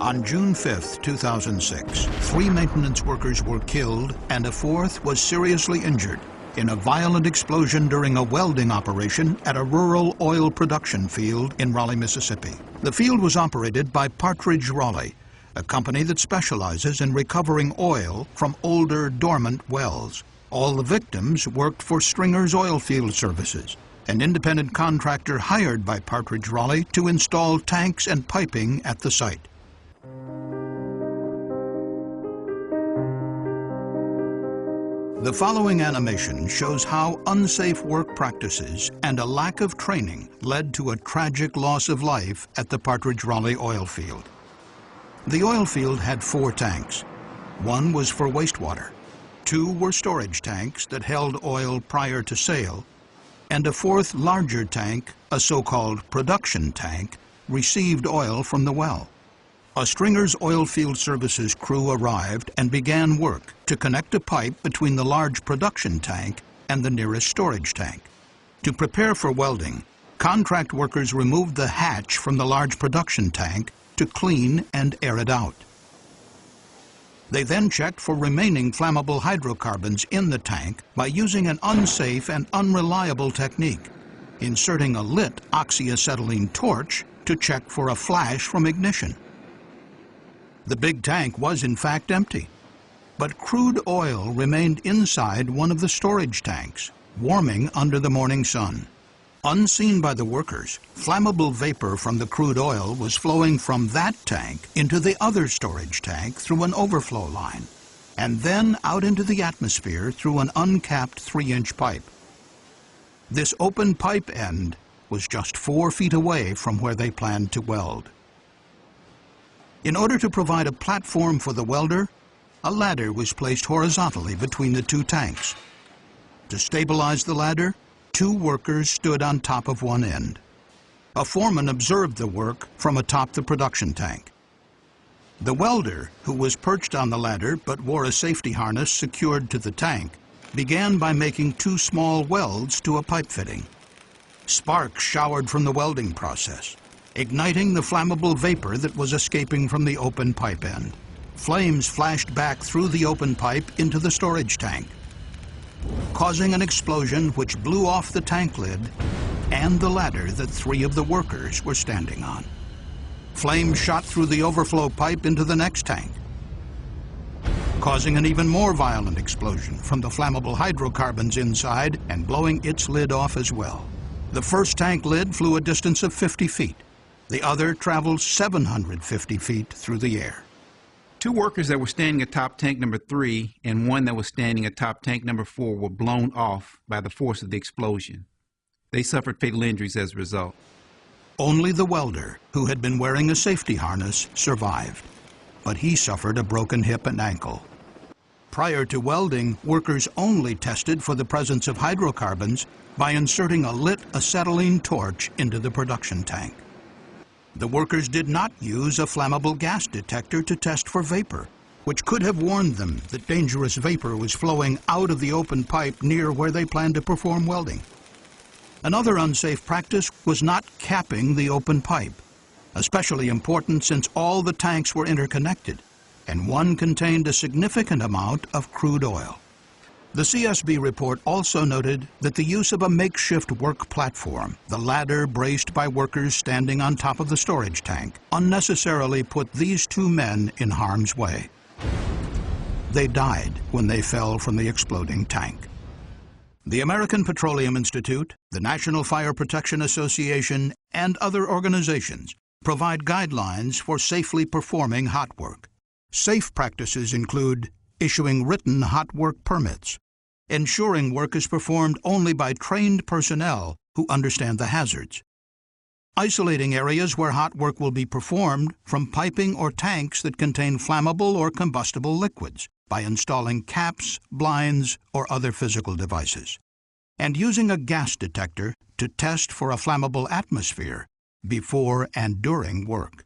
On June 5, 2006, 3 maintenance workers were killed and a 4th was seriously injured in a violent explosion during a welding operation at a rural oil production field in Raleigh, Mississippi. The field was operated by Partridge Raleigh, a company that specializes in recovering oil from older, dormant wells. All the victims worked for Stringer's Oilfield Services, an independent contractor hired by Partridge Raleigh to install tanks and piping at the site. The following animation shows how unsafe work practices and a lack of training led to a tragic loss of life at the Partridge Raleigh oil field. The oil field had 4 tanks. 1 was for wastewater, 2 were storage tanks that held oil prior to sale, and a 4th larger tank, a so-called production tank, received oil from the well. A Stringer's Oilfield Services crew arrived and began work to connect a pipe between the large production tank and the nearest storage tank. To prepare for welding, contract workers removed the hatch from the large production tank to clean and air it out. They then checked for remaining flammable hydrocarbons in the tank by using an unsafe and unreliable technique, inserting a lit oxyacetylene torch to check for a flash from ignition. The big tank was in fact empty, but crude oil remained inside one of the storage tanks, warming under the morning sun. Unseen by the workers, flammable vapor from the crude oil was flowing from that tank into the other storage tank through an overflow line, and then out into the atmosphere through an uncapped 3-inch pipe. This open pipe end was just 4 feet away from where they planned to weld. In order to provide a platform for the welder, a ladder was placed horizontally between the 2 tanks. To stabilize the ladder, 2 workers stood on top of one end. A foreman observed the work from atop the production tank. The welder, who was perched on the ladder but wore a safety harness secured to the tank, began by making 2 small welds to a pipe fitting. Sparks showered from the welding process, igniting the flammable vapor that was escaping from the open pipe end. Flames flashed back through the open pipe into the storage tank, causing an explosion which blew off the tank lid and the ladder that 3 of the workers were standing on. Flames shot through the overflow pipe into the next tank, causing an even more violent explosion from the flammable hydrocarbons inside and blowing its lid off as well. The first tank lid flew a distance of 50 feet. The other traveled 750 feet through the air. 2 workers that were standing atop tank number 3 and 1 that was standing atop tank number 4 were blown off by the force of the explosion. They suffered fatal injuries as a result. Only the welder, who had been wearing a safety harness, survived, but he suffered a broken hip and ankle. Prior to welding, workers only tested for the presence of hydrocarbons by inserting a lit acetylene torch into the production tank. The workers did not use a flammable gas detector to test for vapor, which could have warned them that dangerous vapor was flowing out of the open pipe near where they planned to perform welding. Another unsafe practice was not capping the open pipe, especially important since all the tanks were interconnected, and one contained a significant amount of crude oil. The CSB report also noted that the use of a makeshift work platform, the ladder braced by workers standing on top of the storage tank, unnecessarily put these 2 men in harm's way. They died when they fell from the exploding tank. The American Petroleum Institute, the National Fire Protection Association, and other organizations provide guidelines for safely performing hot work. Safe practices include issuing written hot work permits, ensuring work is performed only by trained personnel who understand the hazards, isolating areas where hot work will be performed from piping or tanks that contain flammable or combustible liquids by installing caps, blinds, or other physical devices, and using a gas detector to test for a flammable atmosphere before and during work.